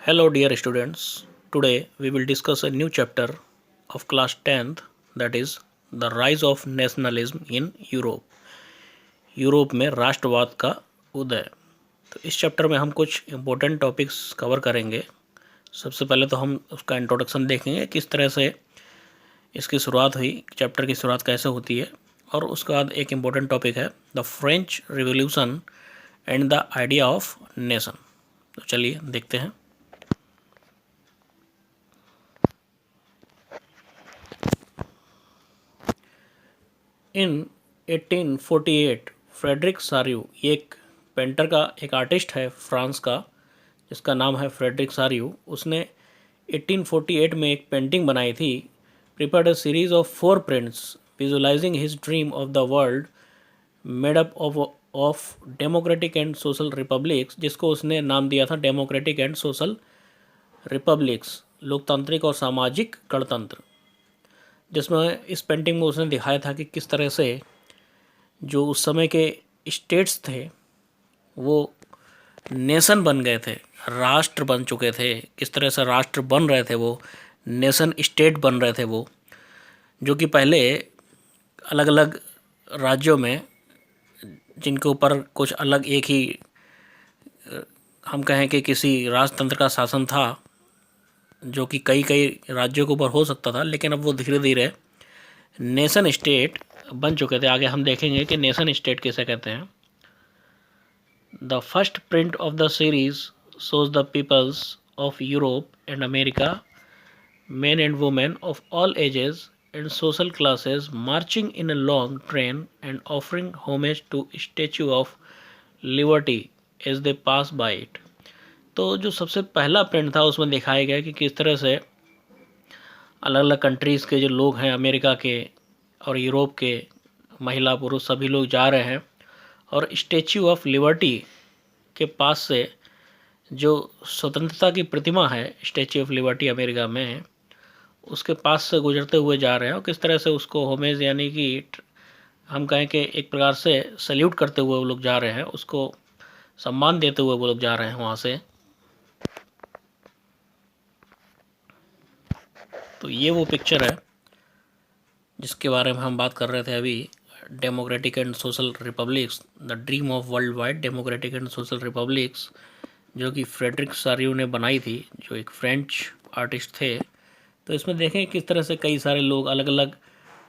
Hello dear students, today we will discuss a new chapter of class 10th, that is the rise of nationalism in Europe. Europe में राष्ट्रवाद का उदय। तो इस chapter में हम कुछ इम्पोर्टेंट टॉपिक्स कवर करेंगे। सबसे पहले तो हम उसका इंट्रोडक्शन देखेंगे, किस तरह से इसकी शुरुआत हुई, चैप्टर की शुरुआत कैसे होती है, और उसके बाद एक इम्पोर्टेंट टॉपिक है the French revolution and the idea of nation. तो चलिए देखते हैं। इन 1848 फ्रेडरिक सारियू, ये एक पेंटर का एक आर्टिस्ट है फ्रांस का, जिसका नाम है फ्रेडरिक सारियू। उसने 1848 में एक पेंटिंग बनाई थी, prepared a series of 4 prints visualising his dream of the world made up of democratic and social republics, जिसको उसने नाम दिया था डेमोक्रेटिक एंड सोशल रिपब्लिक्स, लोकतांत्रिक और सामाजिक गणतंत्र। जिसमें इस पेंटिंग में उसने दिखाया था कि किस तरह से जो उस समय के स्टेट्स थे वो नेशन बन गए थे, राष्ट्र बन चुके थे। किस तरह से राष्ट्र बन रहे थे, वो नेशन स्टेट बन रहे थे, वो जो कि पहले अलग अलग राज्यों में, जिनके ऊपर कुछ अलग एक ही हम कहें कि किसी राजतंत्र का शासन था, जो कि कई कई राज्यों के ऊपर हो सकता था, लेकिन अब वो धीरे धीरे नेशन स्टेट बन चुके थे। आगे हम देखेंगे कि नेशन स्टेट किसे कहते हैं। The first print of the series shows the peoples of Europe and America, men and women of all ages and social classes, marching in a long train and offering homage to Statue of Liberty as they pass by it। तो जो सबसे पहला print था उसमें दिखाया गया कि किस तरह से अलग अलग कंट्रीज़ के जो लोग हैं, अमेरिका के और यूरोप के महिला पुरुष सभी लोग जा रहे हैं, और स्टैच्यू ऑफ लिबर्टी के पास से जो स्वतंत्रता की प्रतिमा है, स्टैच्यू ऑफ लिबर्टी अमेरिका में, उसके पास से गुजरते हुए जा रहे हैं, और किस तरह से उसको होमेज यानी कि हम कहें कि एक प्रकार से सल्यूट करते हुए वो लोग जा रहे हैं, उसको सम्मान देते हुए वो लोग जा रहे हैं वहाँ से। तो ये वो पिक्चर है जिसके बारे में हम बात कर रहे थे अभी, democratic and social republics, the dream of world wide democratic and social republics, जो कि फ्रेडरिक सारियू ने बनाई थी, जो एक फ्रेंच आर्टिस्ट थे। तो इसमें देखें किस तरह से कई सारे लोग अलग अलग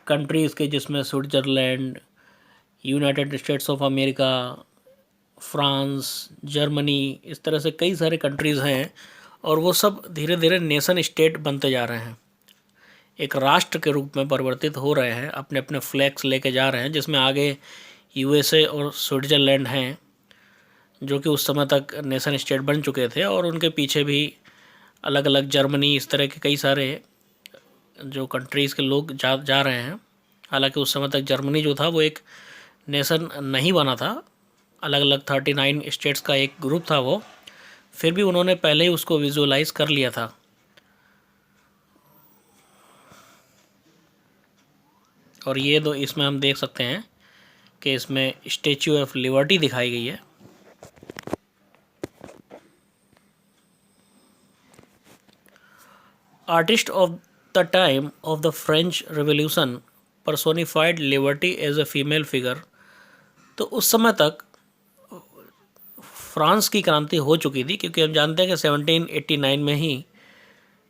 कंट्रीज़ के, जिसमें Switzerland, United states of America, France, Germany, इस तरह से कई सारे कंट्रीज़ हैं, और वो सब धीरे धीरे नेशन स्टेट बनते जा रहे हैं, एक राष्ट्र के रूप में परिवर्तित हो रहे हैं, अपने अपने फ्लैग्स लेके जा रहे हैं, जिसमें आगे यूएसए और स्विट्ज़रलैंड हैं, जो कि उस समय तक नेशन स्टेट बन चुके थे, और उनके पीछे भी अलग अलग जर्मनी, इस तरह के कई सारे जो कंट्रीज़ के लोग जा रहे हैं। हालांकि उस समय तक जर्मनी जो था वो एक नेशन नहीं बना था, अलग अलग 39 स्टेट्स का एक ग्रुप था वो, फिर भी उन्होंने पहले ही उसको विजुअलाइज कर लिया था। और ये दो इसमें हम देख सकते हैं कि इसमें स्टैच्यू ऑफ लिबर्टी दिखाई गई है। Artist of the time of the French revolution personified liberty as a female figure. तो उस समय तक फ्रांस की क्रांति हो चुकी थी, क्योंकि हम जानते हैं कि 1789 में ही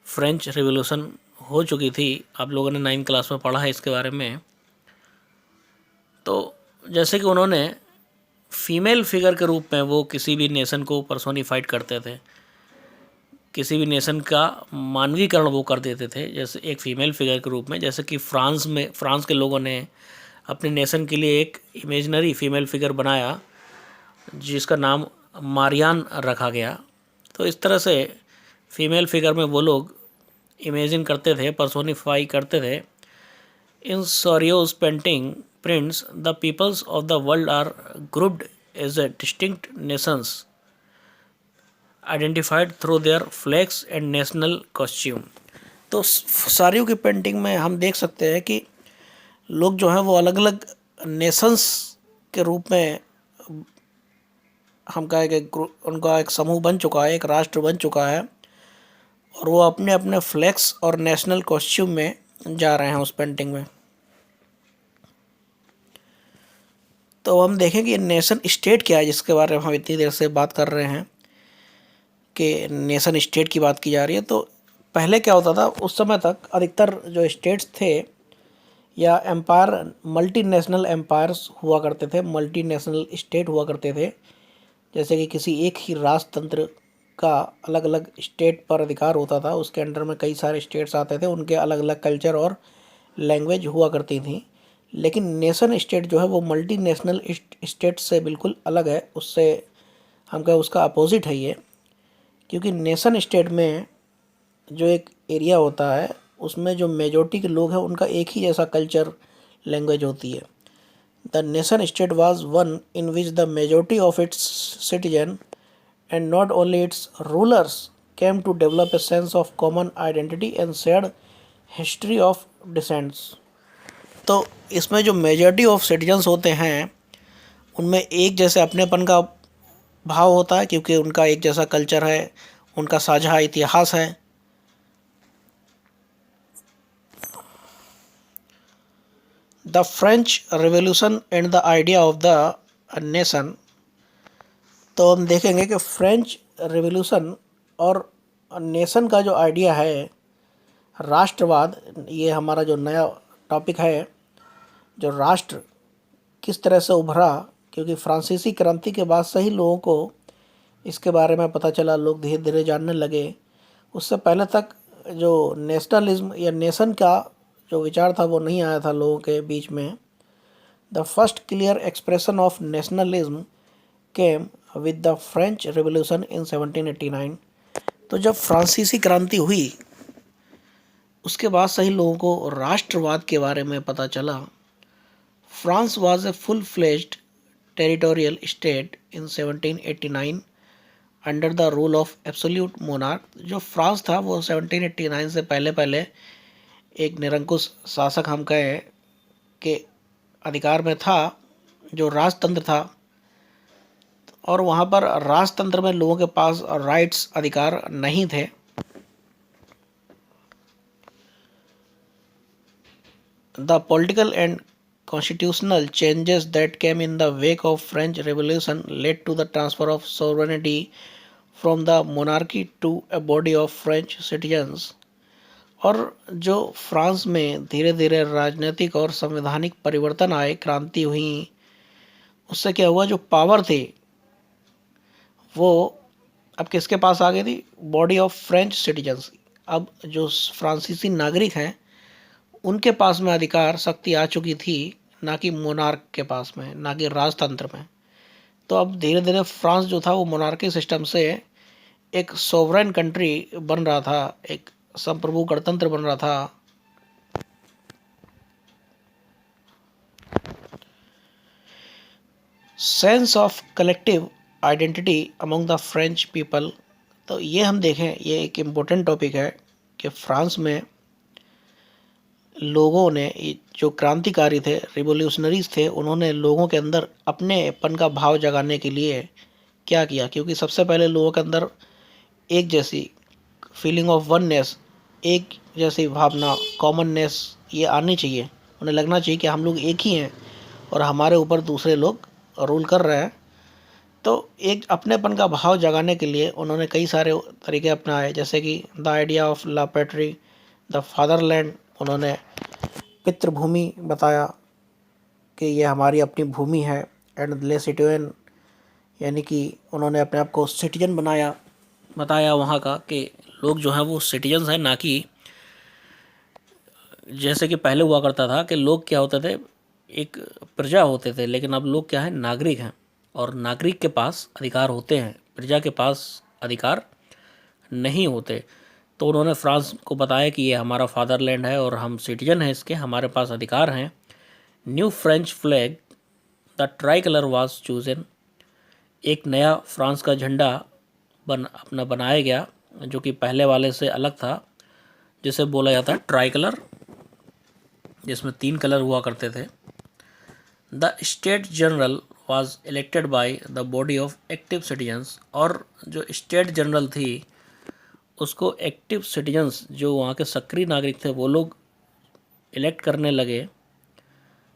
फ्रेंच रिवॉल्यूशन हो चुकी थी। आप लोगों ने 9th क्लास में पढ़ा है इसके बारे में। तो जैसे कि उन्होंने फीमेल फिगर के रूप में वो किसी भी नेशन को पर्सोनिफाइड करते थे, किसी भी नेशन का मानवीकरण वो कर देते थे, जैसे एक फ़ीमेल फिगर के रूप में। जैसे कि फ्रांस के लोगों ने अपने नेशन के लिए एक इमेजनरी फ़ीमेल फिगर बनाया, जिसका नाम मारियान रखा गया। तो इस तरह से फीमेल फिगर में वो लोग इमेजिन करते थे, पर्सोनिफाई करते थे। In Sorrieu's painting prints the peoples of the world are grouped as a distinct nations identified through their flags and national costume. तो सारियों की पेंटिंग में हम देख सकते हैं कि लोग जो हैं वो अलग अलग नेशंस के रूप में, हम कहें कि उनका एक समूह बन चुका है, एक राष्ट्र बन चुका है, और वो अपने अपने फ्लैग्स और नेशनल कॉस्ट्यूम में जा रहे हैं उस पेंटिंग में। तो हम देखें कि नेशन स्टेट क्या है, जिसके बारे में हम इतनी देर से बात कर रहे हैं कि नेशन स्टेट की बात की जा रही है। तो पहले क्या होता था, उस समय तक अधिकतर जो स्टेट्स थे या एम्पायर, मल्टी नेशनल एम्पायर्स हुआ करते थे, मल्टी नेशनल स्टेट हुआ करते थे। जैसे कि किसी एक ही राजतंत्र का अलग अलग स्टेट पर अधिकार होता था, उसके अंडर में कई सारे स्टेट्स आते थे, उनके अलग अलग कल्चर और लैंग्वेज हुआ करती थी। लेकिन नेशन स्टेट जो है वो मल्टी नेशनल स्टेट से बिल्कुल अलग है, उससे हम कहें उसका अपोजिट है ये। क्योंकि नेशन स्टेट में जो एक एरिया होता है उसमें जो मेजॉरिटी के लोग हैं उनका एक ही जैसा कल्चर, लैंग्वेज होती है। The nation state was one in which the majority of its citizen and not only its rulers came to develop a sense of common identity and shared history of descents. तो इसमें जो majority of citizens होते हैं उनमें एक जैसे अपनेपन का भाव होता है, क्योंकि उनका एक जैसा कल्चर है, उनका साझा इतिहास है। The French revolution and the idea of the nation. तो हम देखेंगे कि फ्रेंच रेवोल्यूशन और नेशन का जो आइडिया है, राष्ट्रवाद, ये हमारा जो नया टॉपिक है, जो राष्ट्र किस तरह से उभरा। क्योंकि फ्रांसीसी क्रांति के बाद से ही लोगों को इसके बारे में पता चला, लोग धीरे धीरे जानने लगे। उससे पहले तक जो नेशनलिज्म या नेशन का जो विचार था वो नहीं आया था लोगों के बीच में। The first clear expression of nationalism came with the French revolution in 1789। तो जब फ्रांसीसी क्रांति हुई उसके बाद से ही लोगों को राष्ट्रवाद के बारे में पता चला। France was a full fledged territorial state in 1789 under the rule of absolute monarch. जो फ्रांस था वो 1789 से पहले पहले एक निरंकुश शासक हम कहें के अधिकार में था, जो राजतंत्र था। और वहाँ पर राजतंत्र में लोगों के पास राइट्स, अधिकार नहीं थे। The political and constitutional changes that came in the wake of French Revolution led to the transfer of sovereignty from the monarchy to a body of French citizens। और जो फ्रांस में धीरे धीरे राजनीतिक और संवैधानिक परिवर्तन आए, क्रांति हुई, उससे क्या हुआ, जो पावर थी वो अब किसके पास आ गई थी, बॉडी ऑफ फ्रेंच सिटीजन्स। अब जो फ्रांसीसी नागरिक हैं उनके पास में अधिकार शक्ति आ चुकी थी, ना कि मोनार्क के पास में, ना कि राजतंत्र में। तो अब धीरे धीरे फ्रांस जो था वो मोनार्की सिस्टम से एक सोवरेन कंट्री बन रहा था, एक संप्रभु गणतंत्र बन रहा था। Sense of collective identity among the French people. तो ये हम देखें, ये एक इम्पोर्टेंट टॉपिक है कि फ्रांस में लोगों ने, जो क्रांतिकारी थे, रिवोल्यूशनरीज थे, उन्होंने लोगों के अंदर अपनेपन का भाव जगाने के लिए क्या किया। क्योंकि सबसे पहले लोगों के अंदर एक जैसी फीलिंग ऑफ वननेस, एक जैसी भावना, कॉमननेस ये आनी चाहिए। उन्हें लगना चाहिए कि हम लोग एक ही हैं और हमारे ऊपर दूसरे लोग रूल कर रहे हैं। तो एक अपनेपन का भाव जगाने के लिए उन्होंने कई सारे तरीके अपनाए, जैसे कि the idea of la patrie, the fatherland. उन्होंने पितृभूमि बताया कि ये हमारी अपनी भूमि है। एंड ले सिटीजन, यानी कि उन्होंने अपने आप को सिटीजन बताया वहाँ का, कि लोग जो हैं वो सिटीजन्स हैं, ना कि जैसे कि पहले हुआ करता था कि लोग क्या होते थे, एक प्रजा होते थे। लेकिन अब लोग क्या है, नागरिक हैं, और नागरिक के पास अधिकार होते हैं, प्रजा के पास अधिकार नहीं होते। तो उन्होंने फ्रांस को बताया कि ये हमारा फादरलैंड है और हम सिटीजन हैं इसके, हमारे पास अधिकार हैं। New French flag the try colour was chosen. एक नया फ्रांस का झंडा अपना बनाया गया, जो कि पहले वाले से अलग था, जिसे बोला जाता है ट्राई कलर, जिसमें 3 कलर हुआ करते थे। The state general was elected by the body of active citizens. और जो स्टेट जनरल थी उसको एक्टिव सिटीजन्स, जो वहाँ के सक्रिय नागरिक थे, वो लोग इलेक्ट करने लगे,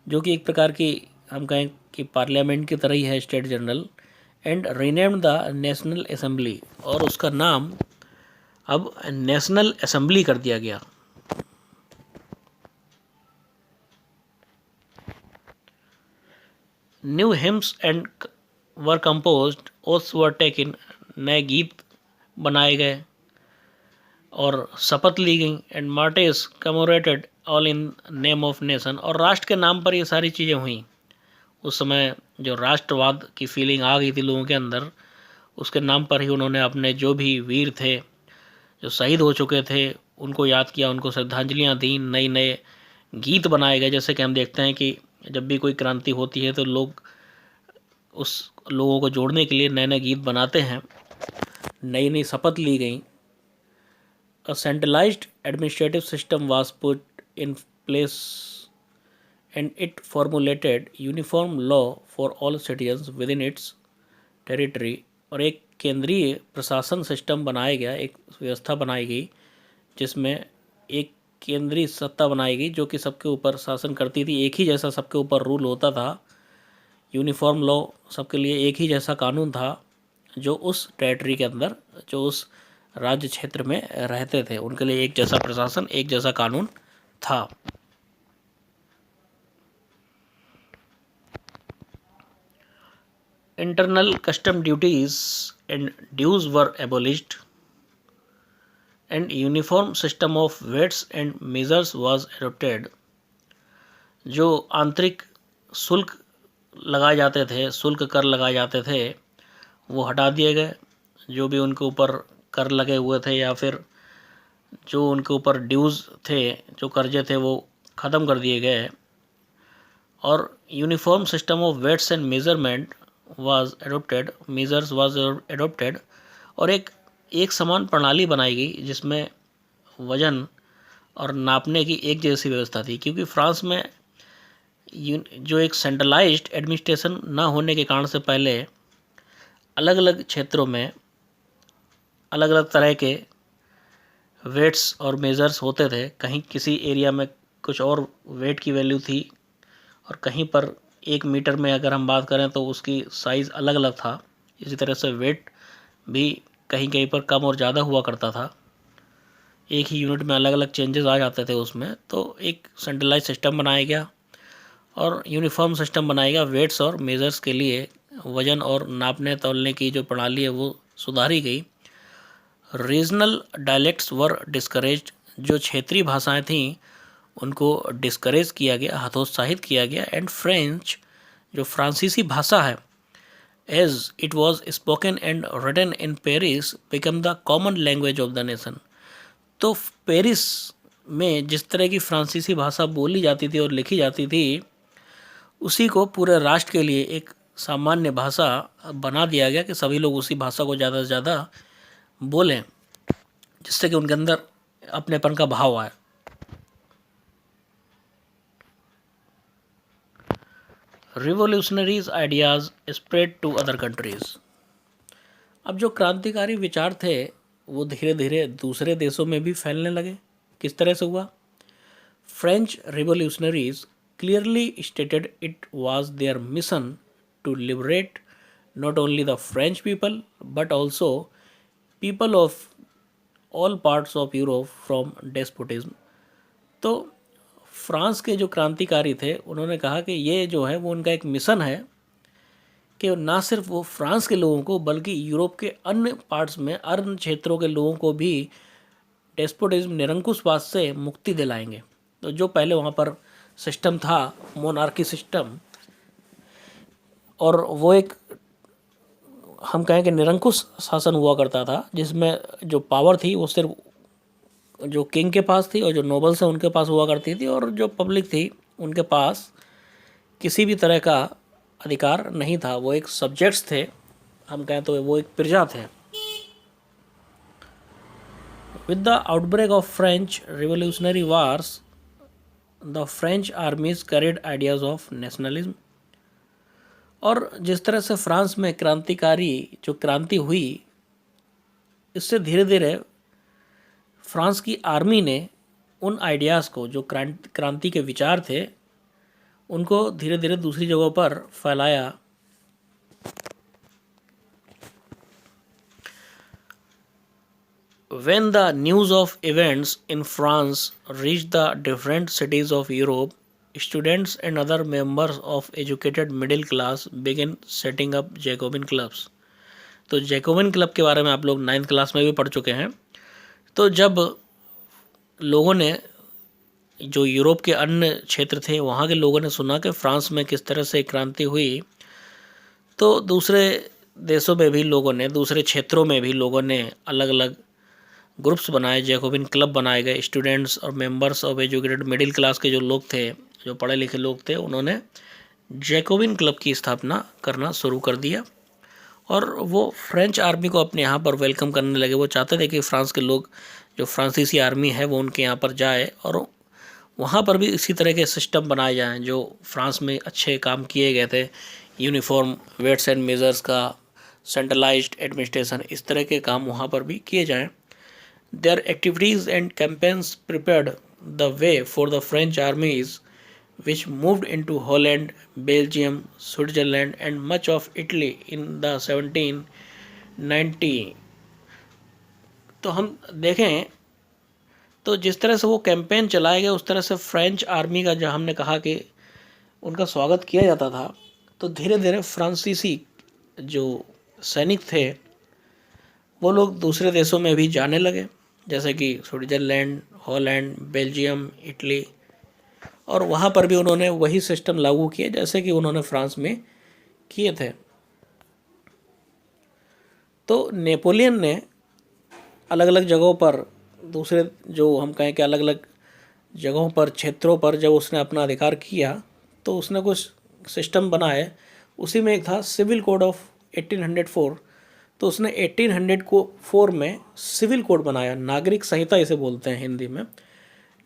जो कि एक प्रकार की हम कहें कि पार्लियामेंट की तरह ही है, state general, and renamed the national assembly, और उसका नाम अब नेशनल असेंबली कर दिया गया। New hymns and were composed, oaths were taken, नए गीत बनाए गए और शपथ ली गई, and martyrs commemorated all in name of nation, और राष्ट्र के नाम पर ये सारी चीज़ें हुई। उस समय जो राष्ट्रवाद की फीलिंग आ गई थी लोगों के अंदर, उसके नाम पर ही उन्होंने अपने जो भी वीर थे, जो शहीद हो चुके थे, उनको याद किया, उनको श्रद्धांजलियाँ दी, नए नए गीत बनाए गए। जैसे कि हम देखते हैं कि जब भी कोई क्रांति होती है तो लोग उस लोगों को जोड़ने के लिए नए नए गीत बनाते हैं। नई नई शपथ ली गई। A centralized administrative system was put in place and it formulated uniform law for all citizens within its territory, और एक केंद्रीय प्रशासन सिस्टम बनाया गया, एक व्यवस्था बनाई गई जिसमें एक केंद्रीय सत्ता बनाई गई जो कि सबके ऊपर शासन करती थी, एक ही जैसा सबके ऊपर रूल होता था, यूनिफॉर्म लॉ, सबके लिए एक ही जैसा कानून था, जो उस टेरिटरी के अंदर, जो उस राज्य क्षेत्र में रहते थे, उनके लिए एक जैसा प्रशासन, एक जैसा कानून था। Internal custom duties and dues were abolished and uniform system of weights and measures was adopted. जो आंतरिक शुल्क लगाए जाते थे, शुल्क कर लगाए जाते थे, वो हटा दिए गए। जो भी उनके ऊपर कर लगे हुए थे या फिर जो उनके ऊपर ड्यूज़ थे, जो कर्जे थे, वो ख़त्म कर दिए गए। और uniform system of weights and measurement was adopted, measures was adopted, और एक समान प्रणाली बनाई गई जिसमें वजन और नापने की एक जैसी व्यवस्था थी। क्योंकि फ्रांस में जो एक सेंट्रलाइज्ड एडमिनिस्ट्रेशन ना होने के कारण से पहले अलग अलग क्षेत्रों में अलग अलग तरह के वेट्स और मेज़र्स होते थे। कहीं किसी एरिया में कुछ और वेट की वैल्यू थी, और कहीं पर 1 मीटर में अगर हम बात करें तो उसकी साइज़ अलग अलग था। इसी तरह से वेट भी कहीं कहीं पर कम और ज़्यादा हुआ करता था, एक ही यूनिट में अलग अलग चेंजेस आ जाते थे उसमें। तो एक सेंट्रलाइज सिस्टम बनाया गया और यूनिफॉर्म सिस्टम बनाया गया वेट्स और मेज़र्स के लिए। वज़न और नापने तौलने की जो प्रणाली है वो सुधारी गई। रीजनल डायलेक्ट्स वर डिस्करेज्ड, जो क्षेत्रीय भाषाएं थीं उनको डिस्करेज किया गया, हतोत्साहित किया गया। एंड फ्रेंच, जो फ्रांसीसी भाषा है, as it was spoken and written in Paris, become the common language of the nation. तो पेरिस में जिस तरह की फ्रांसीसी भाषा बोली जाती थी और लिखी जाती थी, उसी को पूरे राष्ट्र के लिए एक सामान्य भाषा बना दिया गया कि सभी लोग उसी भाषा को ज़्यादा से ज़्यादा बोलें, जिससे कि उनके अंदर अपनेपन का भाव आए। Revolutionaries ideas spread to other countries. अब जो क्रांतिकारी विचार थे वो धीरे धीरे दूसरे देशों में भी फैलने लगे। किस तरह से हुआ? French revolutionaries clearly stated it was their mission to liberate not only the French people but also people of all parts of Europe from despotism। तो फ्रांस के जो क्रांतिकारी थे उन्होंने कहा कि ये जो है वो उनका एक मिशन है कि ना सिर्फ वो फ्रांस के लोगों को बल्कि यूरोप के अन्य पार्ट्स में, अन्य क्षेत्रों के लोगों को भी डेस्पोटिज्म, निरंकुशवाद से मुक्ति दिलाएंगे। तो जो पहले वहाँ पर सिस्टम था, मोनार्की सिस्टम, और वो एक हम कहें कि निरंकुश शासन हुआ करता था, जिसमें जो पावर थी वो सिर्फ जो किंग के पास थी और जो नोबल्स हैं उनके पास हुआ करती थी, और जो पब्लिक थी उनके पास किसी भी तरह का अधिकार नहीं था। वो एक सब्जेक्ट्स थे, हम कहें तो वो एक प्रजा थे। With the outbreak of French revolutionary wars, the French आर्मीज carried ideas of nationalism. और जिस तरह से फ्रांस में क्रांतिकारी जो क्रांति हुई, इससे धीरे धीरे फ्रांस की आर्मी ने उन आइडियाज़ को, जो क्रांति के विचार थे, उनको धीरे धीरे दूसरी जगहों पर फैलाया। When the news of events in France reached the different cities of Europe, students and other members of educated middle class began setting up Jacobin clubs. तो जैकोबिन क्लब के बारे में आप लोग 9th क्लास में भी पढ़ चुके हैं। तो जब लोगों ने, जो यूरोप के अन्य क्षेत्र थे वहाँ के लोगों ने सुना कि फ्रांस में किस तरह से क्रांति हुई, तो दूसरे देशों में भी लोगों ने, दूसरे क्षेत्रों में भी लोगों ने अलग अलग ग्रुप्स बनाए, जैकोबिन क्लब बनाए गए। स्टूडेंट्स और members of educated middle class के जो लोग थे, जो पढ़े लिखे लोग थे, उन्होंने जैकोबिन क्लब की स्थापना करना शुरू कर दिया और वो फ्रेंच आर्मी को अपने यहाँ पर वेलकम करने लगे। वो चाहते थे कि फ्रांस के लोग, जो फ्रांसीसी आर्मी है, वो उनके यहाँ पर जाए और वहाँ पर भी इसी तरह के सिस्टम बनाए जाएँ जो फ्रांस में अच्छे काम किए गए थे। यूनिफॉर्म, वेट्स एंड मेजर्स का, सेंट्रलाइज्ड एडमिनिस्ट्रेशन, इस तरह के काम वहाँ पर भी किए जाएँ। Their activities and campaigns prepared the way for the French armies, which moved into Holland, Belgium, Switzerland, and much of Italy in the 1790। तो हम देखें तो जिस तरह से वो कैंपेन चलाए गए, उस तरह से फ्रेंच आर्मी का, जहाँ हमने कहा कि उनका स्वागत किया जाता था, तो धीरे धीरे फ्रांसीसी जो सैनिक थे वो लोग दूसरे देशों में भी जाने लगे, जैसे कि स्विट्ज़रलैंड, हॉलैंड, बेल्जियम, इटली, और वहाँ पर भी उन्होंने वही सिस्टम लागू किए जैसे कि उन्होंने फ्रांस में किए थे। तो नेपोलियन ने अलग अलग जगहों पर, दूसरे, जो हम कहें कि अलग अलग जगहों पर, क्षेत्रों पर जब उसने अपना अधिकार किया, तो उसने कुछ सिस्टम बनाए। उसी में एक था सिविल कोड ऑफ 1804। तो उसने 1804 में सिविल कोड बनाया, नागरिक संहिता इसे बोलते हैं हिंदी में।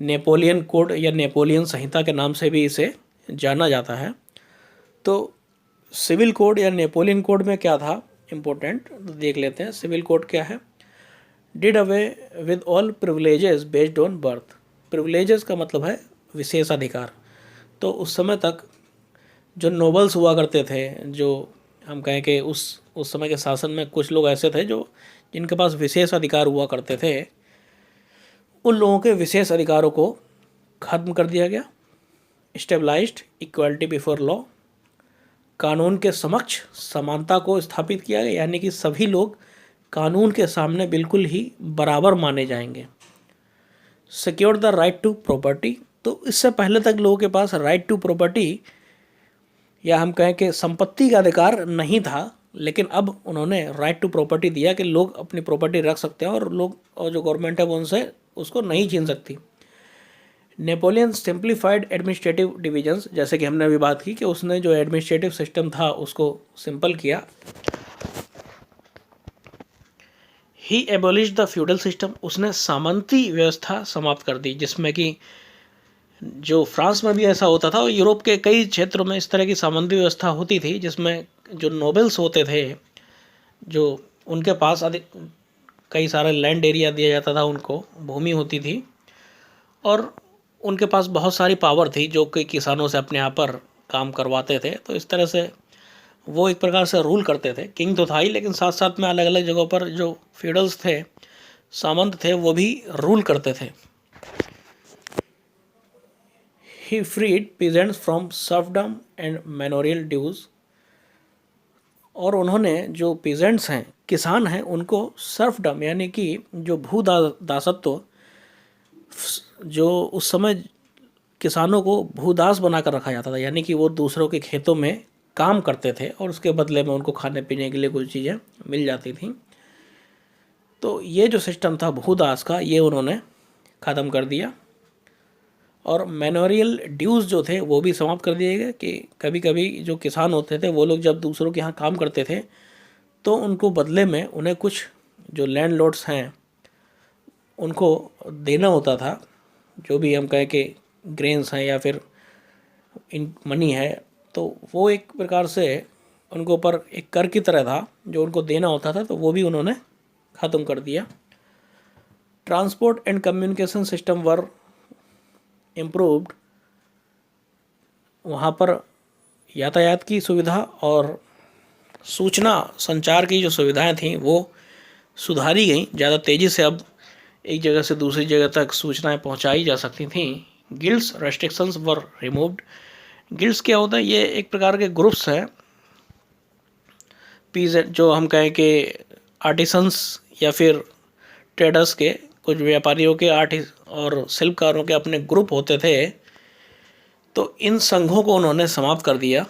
नेपोलियन कोड या नेपोलियन संहिता के नाम से भी इसे जाना जाता है। तो सिविल कोड या नेपोलियन कोड में क्या था इम्पोर्टेंट, देख लेते हैं। सिविल कोड क्या है? Did away with all privileges based on birth. Privileges का मतलब है विशेषाधिकार। तो उस समय तक जो नोबल्स हुआ करते थे, जो हम कहें कि उस समय के शासन में कुछ लोग ऐसे थे जो जिनके पास विशेष अधिकार हुआ करते थे, उन लोगों के विशेष अधिकारों को खत्म कर दिया गया। स्टेबलाइज्ड इक्वालिटी बिफोर लॉ, कानून के समक्ष समानता को स्थापित किया गया, यानी कि सभी लोग कानून के सामने बिल्कुल ही बराबर माने जाएंगे। Secure the right to property, तो इससे पहले तक लोगों के पास राइट टू प्रॉपर्टी या हम कहें कि संपत्ति का अधिकार नहीं था, लेकिन अब उन्होंने राइट टू प्रॉपर्टी दिया कि लोग अपनी प्रॉपर्टी रख सकते हैं और लोग, और जो गवर्नमेंट है वो उनसे उसको नहीं छीन सकती। नेपोलियन सिंप्लीफाइड एडमिनिस्ट्रेटिव डिविजन्स, जैसे कि हमने अभी बात की कि उसने जो एडमिनिस्ट्रेटिव सिस्टम था उसको सिंपल किया। ही एबोलिश द फ्यूडल सिस्टम, उसने सामंती व्यवस्था समाप्त कर दी, जिसमें कि जो फ्रांस में भी ऐसा होता था और यूरोप के कई क्षेत्रों में इस तरह की सामंती व्यवस्था होती थी, जिसमें जो नोबल्स होते थे, जो उनके पास कई सारा लैंड एरिया दिया जाता था, उनको भूमि होती थी और उनके पास बहुत सारी पावर थी जो कि किसानों से अपने यहाँ पर काम करवाते थे। तो इस तरह से वो एक प्रकार से रूल करते थे। किंग तो था ही, लेकिन साथ साथ में अलग अलग जगहों पर जो फ्यूडल्स थे, सामंत थे, वो भी रूल करते थे। He freed peasants from serfdom and manorial dues, और उन्होंने जो पीजेंट्स हैं, किसान हैं, उनको सर्फडम यानी कि जो दासत्व, जो उस समय किसानों को भूदास बनाकर रखा जाता था, यानी कि वो दूसरों के खेतों में काम करते थे और उसके बदले में उनको खाने पीने के लिए कुछ चीज़ें मिल जाती थी। तो ये जो सिस्टम था भूदास का, ये उन्होंने ख़त्म कर दिया। और मैनोरियल ड्यूज़ जो थे वो भी समाप्त कर दिए गए कि कभी कभी जो किसान होते थे वो लोग जब दूसरों के यहाँ काम करते थे तो उनको बदले में उन्हें कुछ जो लैंडलॉर्ड्स हैं उनको देना होता था, जो भी हम कहें कि ग्रेन्स हैं या फिर इन मनी है, तो वो एक प्रकार से उनके ऊपर एक कर की तरह था जो उनको देना होता था, तो वो भी उन्होंने ख़त्म कर दिया। Transport and communication system were improved, वहाँ पर यातायात की सुविधा और सूचना संचार की जो सुविधाएं थीं वो सुधारी गई। ज़्यादा तेज़ी से अब एक जगह से दूसरी जगह तक सूचनाएं पहुंचाई जा सकती थीं। गिल्ड्स रेस्ट्रिक्शंस वर रिमूव्ड। गिल्ड्स क्या होता है, ये एक प्रकार के ग्रुप्स हैं, पीजेंट जो हम कहें कि आर्टिसंस या फिर ट्रेडर्स के, कुछ व्यापारियों के आर्टिस्ट और शिल्पकारों के अपने ग्रुप होते थे, तो इन संघों को उन्होंने समाप्त कर दिया।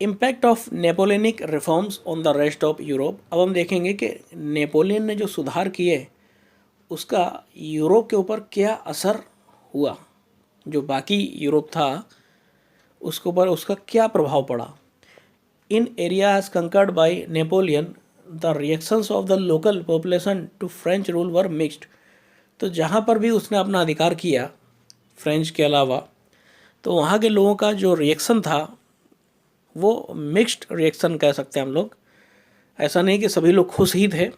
Impact of Napoleonic reforms on the rest of Europe. अब हम देखेंगे कि नेपोलियन ने जो सुधार किए उसका यूरोप के ऊपर क्या असर हुआ, जो बाकी यूरोप था उसके ऊपर उसका क्या प्रभाव पड़ा। In areas conquered by Napoleon the reactions of the local population to French rule were mixed. तो जहाँ पर भी उसने अपना अधिकार किया फ्रेंच के अलावा, तो वहाँ के लोगों का जो रिएक्शन था वो मिक्स्ड रिएक्शन कह सकते हैं हम लोग। ऐसा नहीं कि सभी लोग खुश ही थे,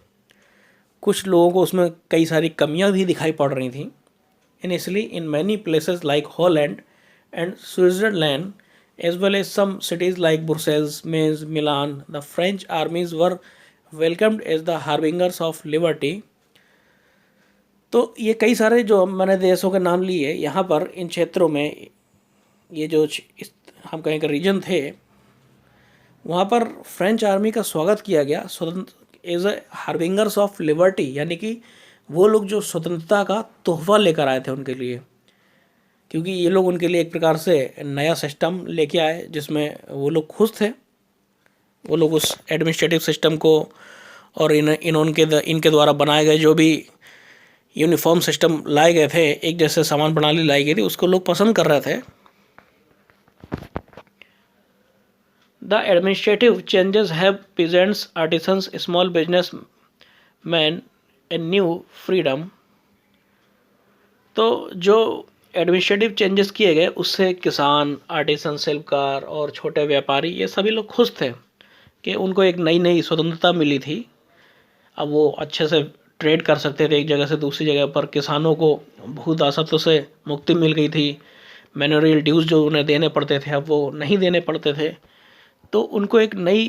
कुछ लोगों को उसमें कई सारी कमियां भी दिखाई पड़ रही थी। Initially in many places like Holland and Switzerland as well as some cities like Brussels, Mainz, Milan, the French armies were welcomed as the harbingers of liberty. तो ये कई सारे जो मैंने देशों के नाम लिए यहाँ पर, इन क्षेत्रों में ये जो हम कहें कि रीजन थे, वहाँ पर फ्रेंच आर्मी का स्वागत किया गया स्वतंत्र एज ए हार्बिंगर्स ऑफ लिबर्टी, यानी कि वो लोग जो स्वतंत्रता का तोहफा लेकर आए थे उनके लिए, क्योंकि ये लोग उनके लिए एक प्रकार से नया सिस्टम लेके आए जिसमें वो लोग खुश थे। वो लोग उस एडमिनिस्ट्रेटिव सिस्टम को और इनके द्वारा बनाए गए जो भी यूनिफॉर्म सिस्टम लाए गए थे, एक जैसे सामान प्रणाली लाई गई थी, उसको लोग पसंद कर रहे थे। The administrative changes have peasants, artisans, small businessmen a new freedom। तो जो एडमिनिस्ट्रेटिव चेंजेस किए गए उससे किसान, आर्टिसन, शिल्पकार और छोटे व्यापारी ये सभी लोग खुश थे कि उनको एक नई नई स्वतंत्रता मिली थी। अब वो अच्छे से ट्रेड कर सकते थे एक जगह से दूसरी जगह पर। किसानों को भू दासत्व से मुक्ति मिल गई थी। मैनोरियल ड्यूज जो उन्हें देने पड़ते थे अब वो नहीं देने पड़ते थे। तो उनको एक नई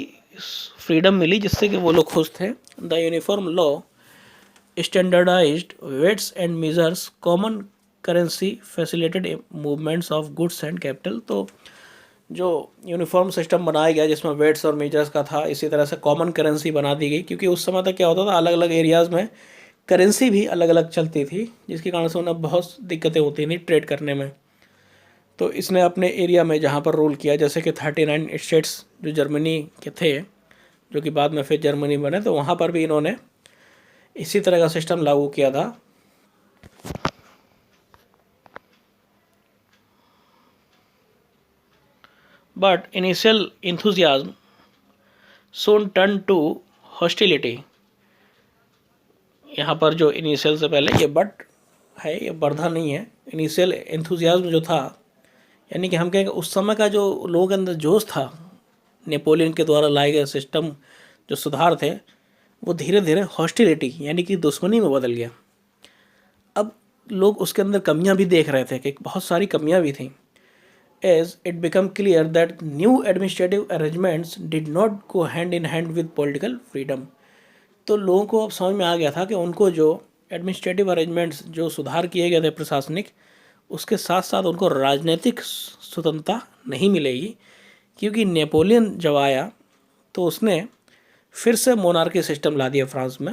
फ्रीडम मिली जिससे कि वो लोग खुश थे। The uniform law standardised weights and measures, common currency facilitated movements of goods and capital. तो जो यूनिफॉर्म सिस्टम बनाया गया जिसमें वेट्स और मेजर्स का था, इसी तरह से कॉमन करेंसी बना दी गई, क्योंकि उस समय तक क्या होता था अलग अलग एरियाज़ में करेंसी भी अलग अलग चलती थी, जिसके कारण से उन्हें बहुत दिक्कतें होती थी ट्रेड करने में। तो इसने अपने एरिया में जहाँ पर रूल किया, जैसे कि 39 स्टेट्स जो जर्मनी के थे, जो कि बाद में फिर जर्मनी बने, तो वहाँ पर भी इन्होंने इसी तरह का सिस्टम लागू किया था। But initial enthusiasm soon turn to hostility. यहाँ पर जो इनिशियल से पहले ये बट है, ये बढ़ा नहीं है। इनिशियल इंथुजियाज्म जो था, यानी कि हम कहेंगे उस समय का जो लोगों के अंदर जोश था, नेपोलियन के द्वारा लाए गए सिस्टम जो सुधार थे, वो धीरे धीरे हॉस्टिलिटी यानी कि दुश्मनी में बदल गया। अब लोग उसके अंदर कमियां भी देख रहे थे कि बहुत सारी कमियां भी थीं। As it become clear that new administrative arrangements did not go hand in hand with political freedom. तो लोगों को अब समझ में आ गया था कि उनको जो एडमिनिस्ट्रेटिव अरेंजमेंट्स जो सुधार किए गए थे प्रशासनिक, उसके साथ साथ उनको राजनीतिक स्वतंत्रता नहीं मिलेगी। क्योंकि नेपोलियन जब आया तो उसने फिर से मोनार्की सिस्टम ला दिया फ्रांस में।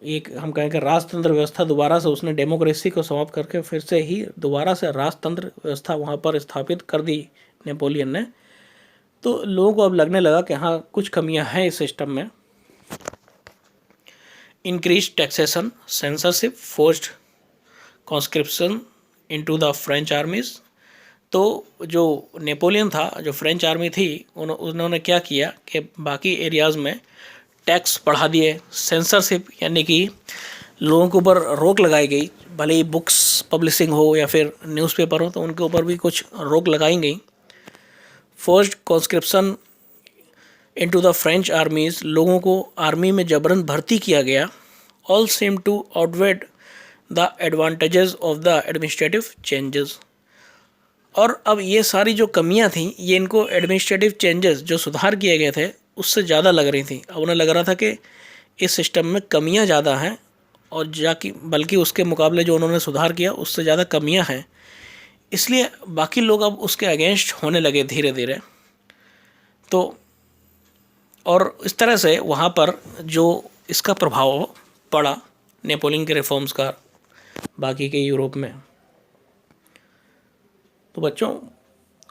एक हम कहें कि राजतंत्र व्यवस्था दोबारा से उसने डेमोक्रेसी को समाप्त करके फिर से ही दोबारा से राजतंत्र व्यवस्था वहाँ पर स्थापित कर दी नेपोलियन ने। तो लोगों को अब लगने लगा कि हाँ कुछ कमियां हैं इस सिस्टम में। Increase taxation, censorship, forced conscription into the French आर्मीज। तो जो नेपोलियन था, जो फ्रेंच आर्मी थी, उन्होंने क्या किया कि बाकी एरियाज़ में टैक्स बढ़ा दिए। सेंसरशिप यानी कि लोगों के ऊपर रोक लगाई गई, भले ही बुक्स पब्लिशिंग हो या फिर न्यूज़पेपर हो, तो उनके ऊपर भी कुछ रोक लगाई गई। Forced conscription into the French armies, लोगों को आर्मी में जबरन भर्ती किया गया। All seemed to outweigh the advantages of the administrative changes. और अब ये सारी जो कमियां थी, ये इनको एडमिनिस्ट्रेटिव चेंजेस जो सुधार किए गए थे उससे ज़्यादा लग रही थी। अब उन्हें लग रहा था कि इस सिस्टम में कमियां ज़्यादा हैं, और जाकि बल्कि उसके मुकाबले जो उन्होंने सुधार किया उससे ज़्यादा कमियां हैं, इसलिए बाकी लोग अब उसके अगेंस्ट होने लगे धीरे धीरे। तो और इस तरह से वहाँ पर जो इसका प्रभाव पड़ा नेपोलियन के रिफॉर्म्स का बाकी के यूरोप में। तो बच्चों,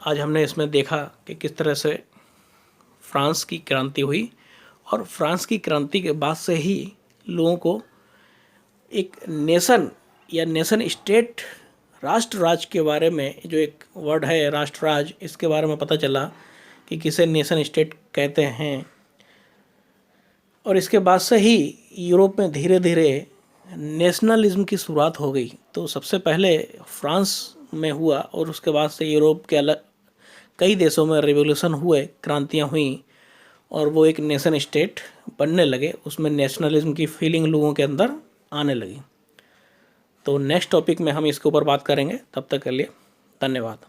आज हमने इसमें देखा कि किस तरह से फ्रांस की क्रांति हुई, और फ्रांस की क्रांति के बाद से ही लोगों को एक नेशन या नेशन स्टेट, राष्ट्र राज के बारे में, जो एक वर्ड है राष्ट्र राज, इसके बारे में पता चला कि किसे नेशन स्टेट कहते हैं। और इसके बाद से ही यूरोप में धीरे धीरे नेशनलिज्म की शुरुआत हो गई। तो सबसे पहले फ्रांस में हुआ, और उसके बाद से यूरोप के अलग कई देशों में रिवॉल्यूशन हुए, क्रांतियाँ हुई, और वो एक नेशन स्टेट बनने लगे। उसमें नेशनलिज्म की फीलिंग लोगों के अंदर आने लगी। तो नेक्स्ट टॉपिक में हम इसके ऊपर बात करेंगे। तब तक के लिए धन्यवाद।